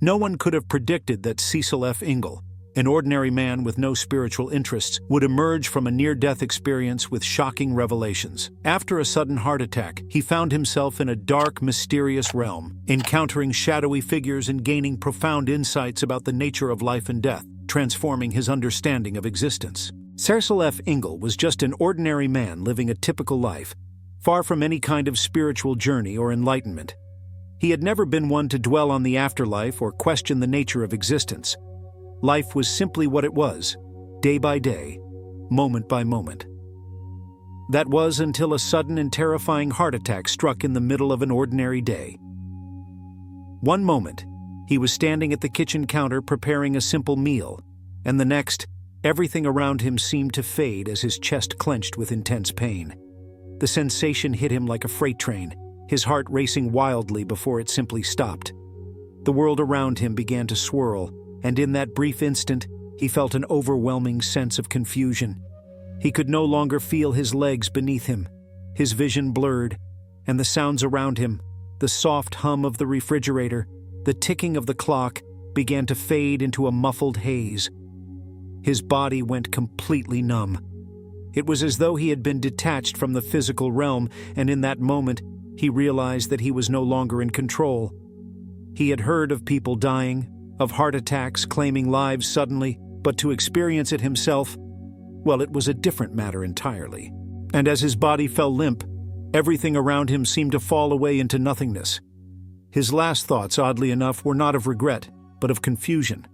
No one could have predicted that Cecil F. Ingle, an ordinary man with no spiritual interests, would emerge from a near-death experience with shocking revelations. After a sudden heart attack, he found himself in a dark, mysterious realm, encountering shadowy figures and gaining profound insights about the nature of life and death, transforming his understanding of existence. Cecil F. Ingle was just an ordinary man living a typical life, far from any kind of spiritual journey or enlightenment. He had never been one to dwell on the afterlife or question the nature of existence. Life was simply what it was, day by day, moment by moment. That was until a sudden and terrifying heart attack struck in the middle of an ordinary day. One moment, he was standing at the kitchen counter preparing a simple meal, and the next, everything around him seemed to fade as his chest clenched with intense pain. The sensation hit him like a freight train, his heart racing wildly before it simply stopped. The world around him began to swirl, and in that brief instant, he felt an overwhelming sense of confusion. He could no longer feel his legs beneath him, his vision blurred, and the sounds around him, the soft hum of the refrigerator, the ticking of the clock, began to fade into a muffled haze. His body went completely numb. It was as though he had been detached from the physical realm, and in that moment, he realized that he was no longer in control. He had heard of people dying, of heart attacks claiming lives suddenly, but to experience it himself, well, it was a different matter entirely. And as his body fell limp, everything around him seemed to fall away into nothingness. His last thoughts, oddly enough, were not of regret, but of confusion.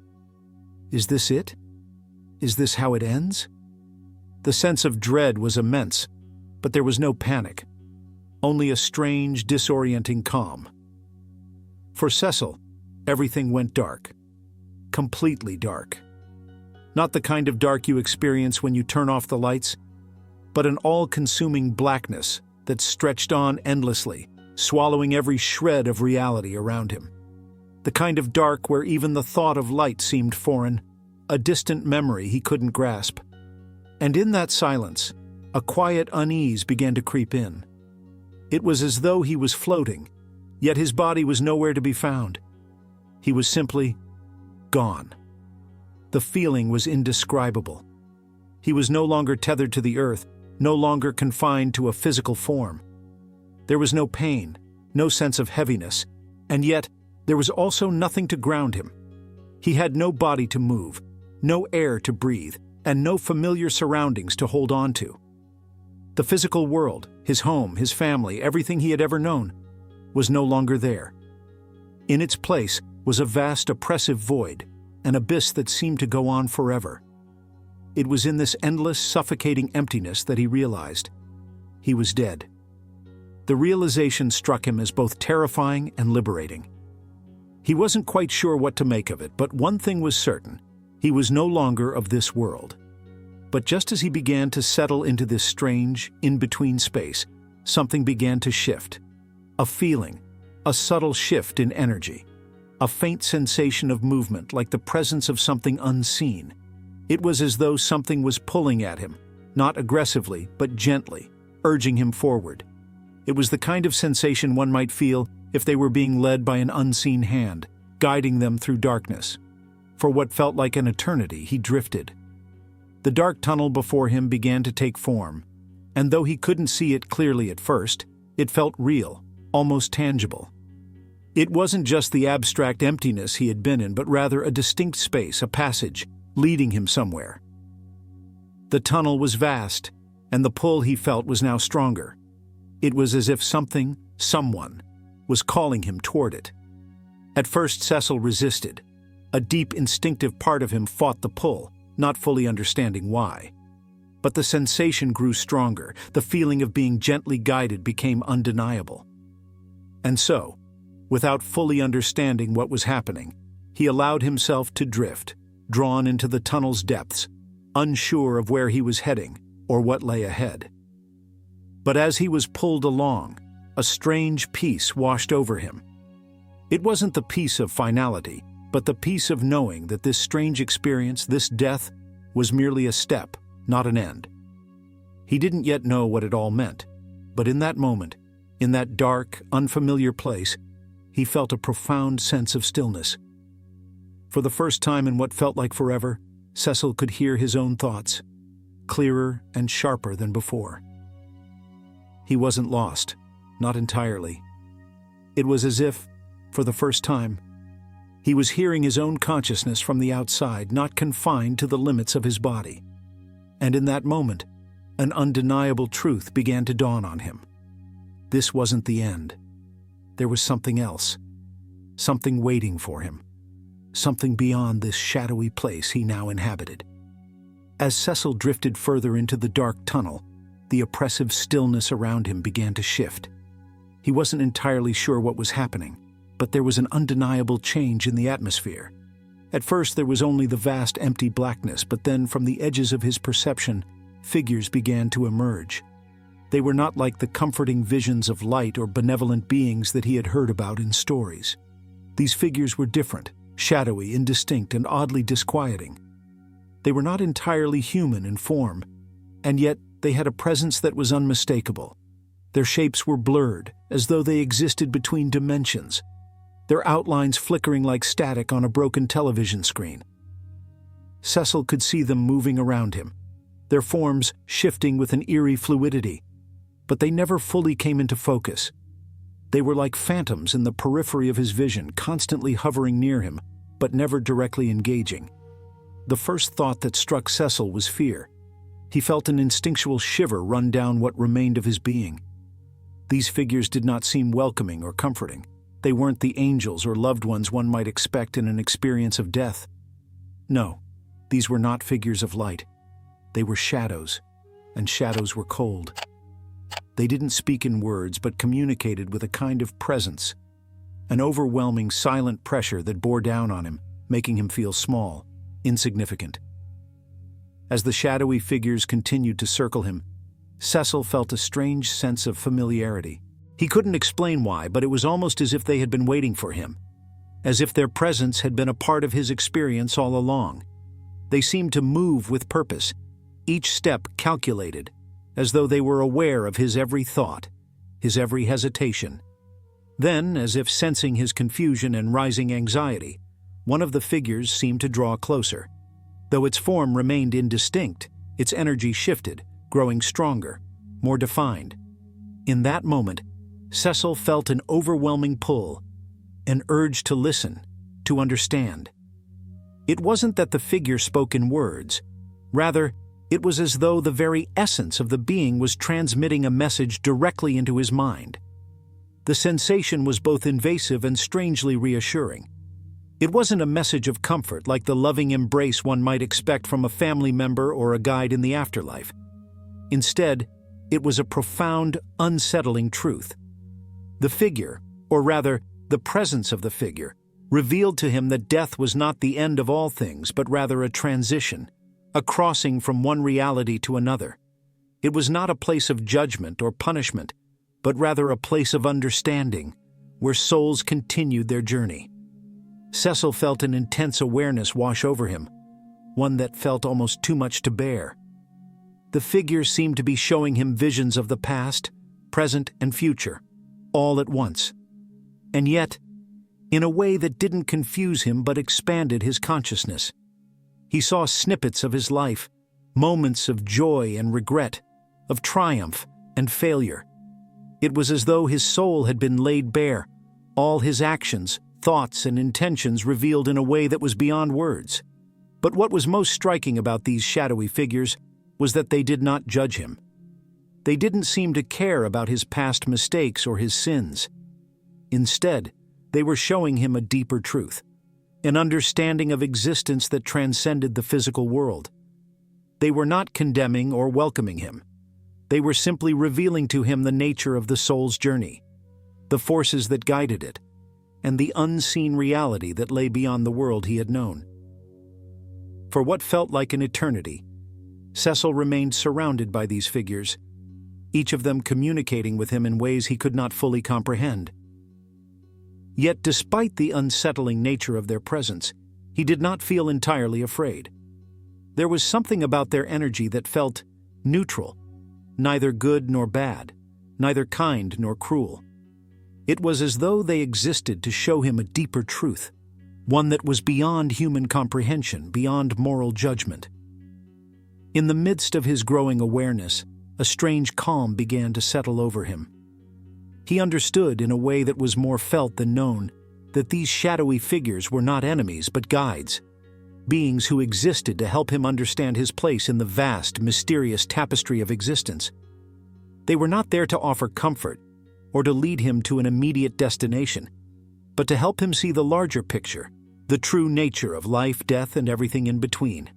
Is this it? Is this how it ends? The sense of dread was immense, but there was no panic. Only a strange, disorienting calm. For Cecil, everything went dark. Completely dark. Not the kind of dark you experience when you turn off the lights, but an all-consuming blackness that stretched on endlessly, swallowing every shred of reality around him. The kind of dark where even the thought of light seemed foreign, a distant memory he couldn't grasp. And in that silence, a quiet unease began to creep in. It was as though he was floating, yet his body was nowhere to be found. He was simply gone. The feeling was indescribable. He was no longer tethered to the earth, no longer confined to a physical form. There was no pain, no sense of heaviness, and yet there was also nothing to ground him. He had no body to move, no air to breathe, and no familiar surroundings to hold on to. The physical world, his home, his family, everything he had ever known, was no longer there. In its place was a vast oppressive void, an abyss that seemed to go on forever. It was in this endless, suffocating emptiness that he realized he was dead. The realization struck him as both terrifying and liberating. He wasn't quite sure what to make of it, but one thing was certain: he was no longer of this world. But just as he began to settle into this strange, in-between space, something began to shift. A feeling, a subtle shift in energy, a faint sensation of movement like the presence of something unseen. It was as though something was pulling at him, not aggressively, but gently, urging him forward. It was the kind of sensation one might feel if they were being led by an unseen hand, guiding them through darkness. For what felt like an eternity, he drifted. The dark tunnel before him began to take form, and though he couldn't see it clearly at first, it felt real, almost tangible. It wasn't just the abstract emptiness he had been in, but rather a distinct space, a passage, leading him somewhere. The tunnel was vast, and the pull he felt was now stronger. It was as if something, someone, was calling him toward it. At first, Cecil resisted. A deep, instinctive part of him fought the pull, not fully understanding why. But the sensation grew stronger. The feeling of being gently guided became undeniable. And so, without fully understanding what was happening, he allowed himself to drift, drawn into the tunnel's depths, unsure of where he was heading or what lay ahead. But as he was pulled along, a strange peace washed over him. It wasn't the peace of finality, but the peace of knowing that this strange experience, this death, was merely a step, not an end. He didn't yet know what it all meant, but in that moment, in that dark, unfamiliar place, he felt a profound sense of stillness. For the first time in what felt like forever, Cecil could hear his own thoughts, clearer and sharper than before. He wasn't lost, not entirely. It was as if, for the first time, he was hearing his own consciousness from the outside, not confined to the limits of his body. And in that moment, an undeniable truth began to dawn on him. This wasn't the end. There was something else, something waiting for him, something beyond this shadowy place he now inhabited. As Cecil drifted further into the dark tunnel, the oppressive stillness around him began to shift. He wasn't entirely sure what was happening, but there was an undeniable change in the atmosphere. At first there was only the vast empty blackness, but then from the edges of his perception, figures began to emerge. They were not like the comforting visions of light or benevolent beings that he had heard about in stories. These figures were different, shadowy, indistinct, and oddly disquieting. They were not entirely human in form, and yet they had a presence that was unmistakable. Their shapes were blurred, as though they existed between dimensions, their outlines flickering like static on a broken television screen. Cecil could see them moving around him, their forms shifting with an eerie fluidity, but they never fully came into focus. They were like phantoms in the periphery of his vision, constantly hovering near him, but never directly engaging. The first thought that struck Cecil was fear. He felt an instinctual shiver run down what remained of his being. These figures did not seem welcoming or comforting. They weren't the angels or loved ones one might expect in an experience of death. No, these were not figures of light. They were shadows, and shadows were cold. They didn't speak in words, but communicated with a kind of presence, an overwhelming silent pressure that bore down on him, making him feel small, insignificant. As the shadowy figures continued to circle him, Cecil felt a strange sense of familiarity. He couldn't explain why, but it was almost as if they had been waiting for him, as if their presence had been a part of his experience all along. They seemed to move with purpose, each step calculated, as though they were aware of his every thought, his every hesitation. Then, as if sensing his confusion and rising anxiety, one of the figures seemed to draw closer. Though its form remained indistinct, its energy shifted, growing stronger, more defined. In that moment, Cecil felt an overwhelming pull, an urge to listen, to understand. It wasn't that the figure spoke in words. Rather, it was as though the very essence of the being was transmitting a message directly into his mind. The sensation was both invasive and strangely reassuring. It wasn't a message of comfort like the loving embrace one might expect from a family member or a guide in the afterlife. Instead, it was a profound, unsettling truth. The figure, or rather, the presence of the figure, revealed to him that death was not the end of all things, but rather a transition, a crossing from one reality to another. It was not a place of judgment or punishment, but rather a place of understanding, where souls continued their journey. Cecil felt an intense awareness wash over him, one that felt almost too much to bear. The figure seemed to be showing him visions of the past, present, and future, all at once. And yet, in a way that didn't confuse him but expanded his consciousness. He saw snippets of his life, moments of joy and regret, of triumph and failure. It was as though his soul had been laid bare, all his actions, thoughts, and intentions revealed in a way that was beyond words. But what was most striking about these shadowy figures was that they did not judge him. They didn't seem to care about his past mistakes or his sins. Instead, they were showing him a deeper truth, an understanding of existence that transcended the physical world. They were not condemning or welcoming him. They were simply revealing to him the nature of the soul's journey, the forces that guided it, and the unseen reality that lay beyond the world he had known. For what felt like an eternity, Cecil remained surrounded by these figures, each of them communicating with him in ways he could not fully comprehend. Yet, despite the unsettling nature of their presence, he did not feel entirely afraid. There was something about their energy that felt neutral, neither good nor bad, neither kind nor cruel. It was as though they existed to show him a deeper truth, one that was beyond human comprehension, beyond moral judgment. In the midst of his growing awareness, a strange calm began to settle over him. He understood, in a way that was more felt than known, that these shadowy figures were not enemies but guides, beings who existed to help him understand his place in the vast, mysterious tapestry of existence. They were not there to offer comfort or to lead him to an immediate destination, but to help him see the larger picture, the true nature of life, death, and everything in between.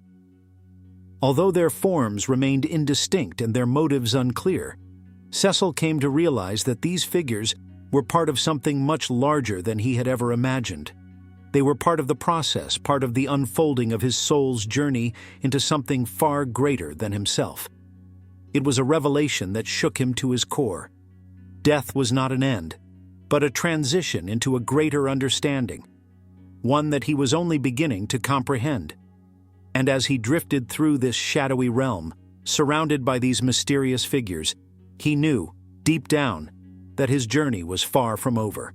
Although their forms remained indistinct and their motives unclear, Cecil came to realize that these figures were part of something much larger than he had ever imagined. They were part of the process, part of the unfolding of his soul's journey into something far greater than himself. It was a revelation that shook him to his core. Death was not an end, but a transition into a greater understanding, one that he was only beginning to comprehend. And as he drifted through this shadowy realm, surrounded by these mysterious figures, he knew, deep down, that his journey was far from over.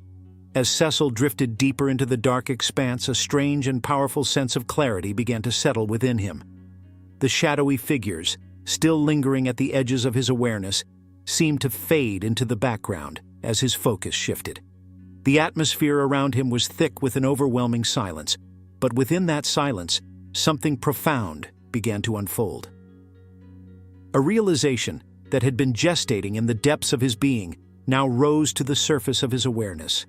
As Cecil drifted deeper into the dark expanse, a strange and powerful sense of clarity began to settle within him. The shadowy figures, still lingering at the edges of his awareness, seemed to fade into the background as his focus shifted. The atmosphere around him was thick with an overwhelming silence, but within that silence, something profound began to unfold. A realization that had been gestating in the depths of his being now rose to the surface of his awareness.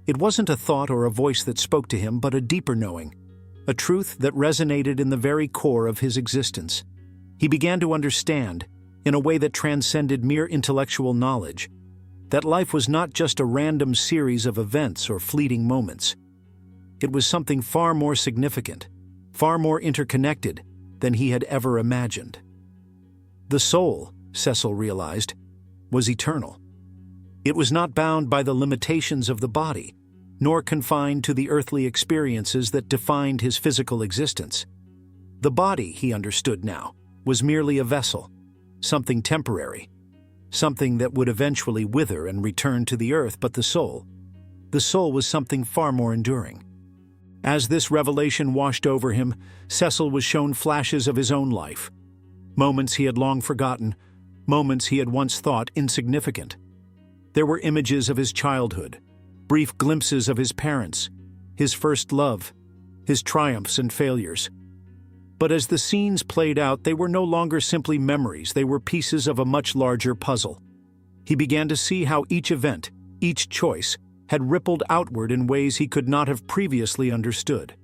It wasn't a thought or a voice that spoke to him, but a deeper knowing, a truth that resonated in the very core of his existence. He began to understand, in a way that transcended mere intellectual knowledge, that life was not just a random series of events or fleeting moments. It was something far more significant, far more interconnected than he had ever imagined. The soul, Cecil realized, was eternal. It was not bound by the limitations of the body, nor confined to the earthly experiences that defined his physical existence. The body, he understood now, was merely a vessel, something temporary, something that would eventually wither and return to the earth, but the soul was something far more enduring. As this revelation washed over him, Cecil was shown flashes of his own life, moments he had long forgotten, moments he had once thought insignificant. There were images of his childhood, brief glimpses of his parents, his first love, his triumphs and failures. But as the scenes played out, they were no longer simply memories, they were pieces of a much larger puzzle. He began to see how each event, each choice, had rippled outward in ways he could not have previously understood.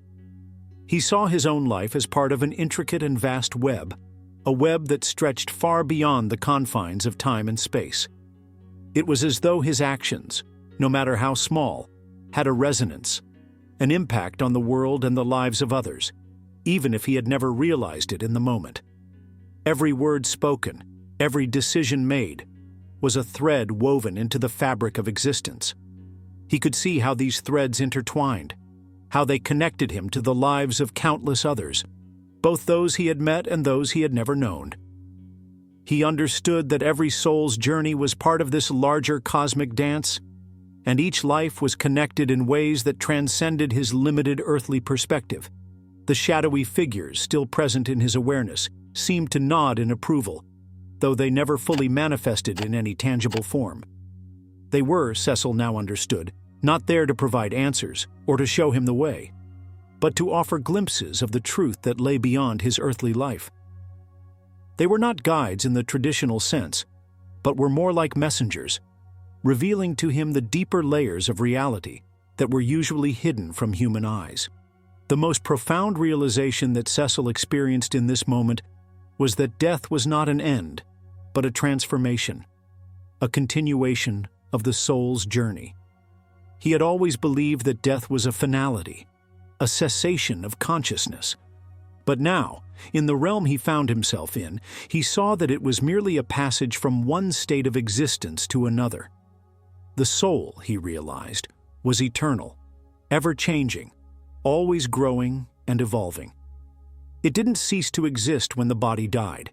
He saw his own life as part of an intricate and vast web, a web that stretched far beyond the confines of time and space. It was as though his actions, no matter how small, had a resonance, an impact on the world and the lives of others, even if he had never realized it in the moment. Every word spoken, every decision made, was a thread woven into the fabric of existence. He could see how these threads intertwined, how they connected him to the lives of countless others, both those he had met and those he had never known. He understood that every soul's journey was part of this larger cosmic dance, and each life was connected in ways that transcended his limited earthly perspective. The shadowy figures still present in his awareness seemed to nod in approval, though they never fully manifested in any tangible form. They were, Cecil now understood, not there to provide answers or to show him the way, but to offer glimpses of the truth that lay beyond his earthly life. They were not guides in the traditional sense, but were more like messengers, revealing to him the deeper layers of reality that were usually hidden from human eyes. The most profound realization that Cecil experienced in this moment was that death was not an end, but a transformation, a continuation of the soul's journey. He had always believed that death was a finality, a cessation of consciousness. But now, in the realm he found himself in, he saw that it was merely a passage from one state of existence to another. The soul, he realized, was eternal, ever-changing, always growing and evolving. It didn't cease to exist when the body died.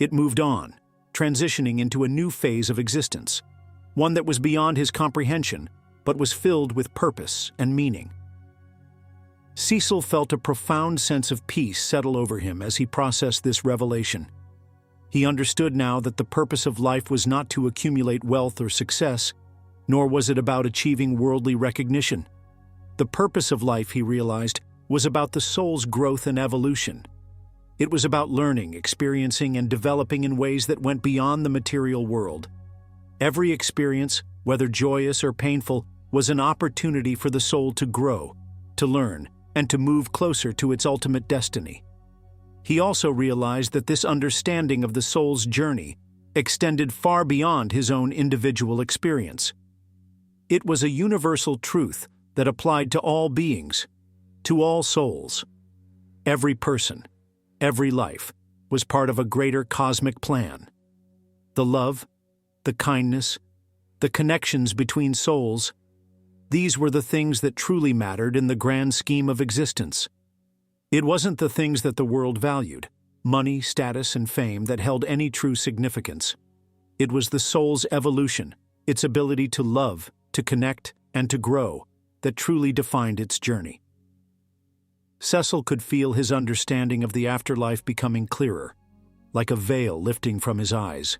It moved on, transitioning into a new phase of existence, one that was beyond his comprehension, but was filled with purpose and meaning. Cecil felt a profound sense of peace settle over him as he processed this revelation. He understood now that the purpose of life was not to accumulate wealth or success, nor was it about achieving worldly recognition. The purpose of life, he realized, was about the soul's growth and evolution. It was about learning, experiencing, and developing in ways that went beyond the material world. Every experience, whether joyous or painful, was an opportunity for the soul to grow, to learn, and to move closer to its ultimate destiny. He also realized that this understanding of the soul's journey extended far beyond his own individual experience. It was a universal truth that applied to all beings, to all souls. Every person, every life, was part of a greater cosmic plan. The love, the kindness, the connections between souls, these were the things that truly mattered in the grand scheme of existence. It wasn't the things that the world valued, money, status, and fame, that held any true significance. It was the soul's evolution, its ability to love, to connect, and to grow, that truly defined its journey. Cecil could feel his understanding of the afterlife becoming clearer, like a veil lifting from his eyes.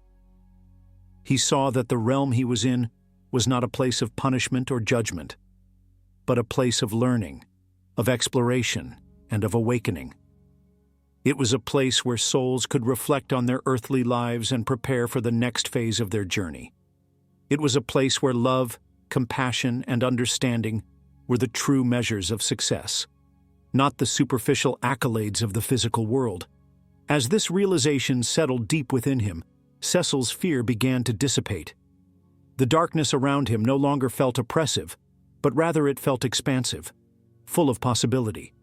He saw that the realm he was in was not a place of punishment or judgment, but a place of learning, of exploration, and of awakening. It was a place where souls could reflect on their earthly lives and prepare for the next phase of their journey. It was a place where love, compassion, and understanding were the true measures of success, not the superficial accolades of the physical world. As this realization settled deep within him, Cecil's fear began to dissipate. The darkness around him no longer felt oppressive, but rather it felt expansive, full of possibility.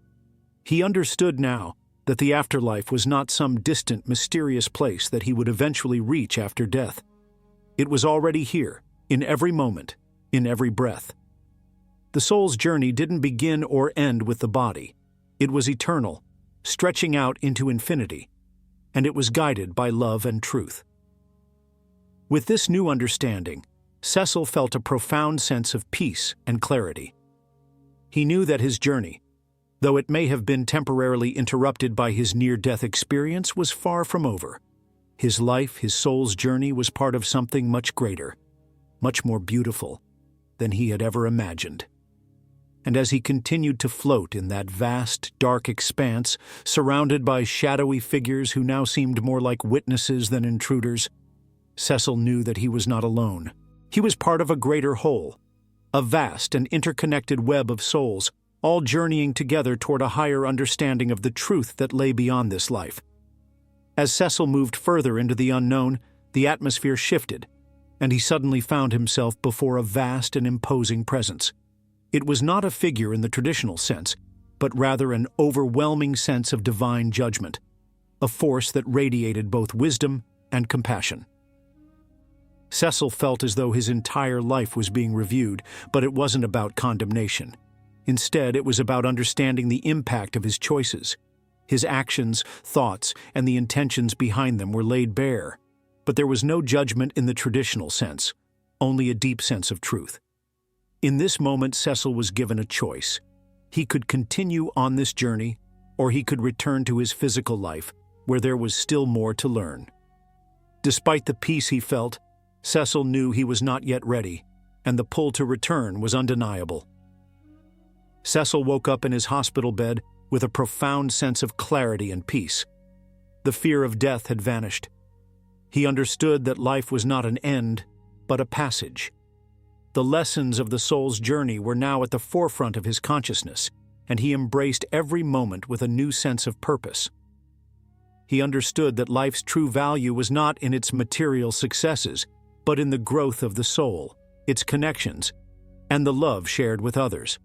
He understood now that the afterlife was not some distant, mysterious place that he would eventually reach after death. It was already here, in every moment, in every breath. The soul's journey didn't begin or end with the body. It was eternal, stretching out into infinity, and it was guided by love and truth. With this new understanding, Cecil felt a profound sense of peace and clarity. He knew that his journey, though it may have been temporarily interrupted by his near-death experience, was far from over. His life, his soul's journey, was part of something much greater, much more beautiful than he had ever imagined. And as he continued to float in that vast, dark expanse, surrounded by shadowy figures who now seemed more like witnesses than intruders, Cecil knew that he was not alone. He was part of a greater whole, a vast and interconnected web of souls, all journeying together toward a higher understanding of the truth that lay beyond this life. As Cecil moved further into the unknown, the atmosphere shifted, and he suddenly found himself before a vast and imposing presence. It was not a figure in the traditional sense, but rather an overwhelming sense of divine judgment, a force that radiated both wisdom and compassion. Cecil felt as though his entire life was being reviewed, but it wasn't about condemnation. Instead, it was about understanding the impact of his choices. His actions, thoughts, and the intentions behind them were laid bare, but there was no judgment in the traditional sense, only a deep sense of truth. In this moment, Cecil was given a choice. He could continue on this journey, or he could return to his physical life, where there was still more to learn. Despite the peace he felt, Cecil knew he was not yet ready, and the pull to return was undeniable. Cecil woke up in his hospital bed with a profound sense of clarity and peace. The fear of death had vanished. He understood that life was not an end, but a passage. The lessons of the soul's journey were now at the forefront of his consciousness, and he embraced every moment with a new sense of purpose. He understood that life's true value was not in its material successes, but in the growth of the soul, its connections, and the love shared with others.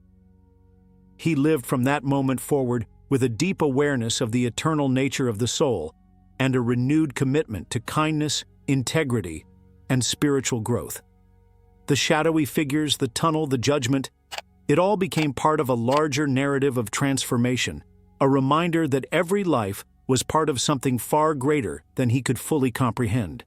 He lived from that moment forward with a deep awareness of the eternal nature of the soul and a renewed commitment to kindness, integrity, and spiritual growth. The shadowy figures, the tunnel, the judgment, it all became part of a larger narrative of transformation, a reminder that every life was part of something far greater than he could fully comprehend.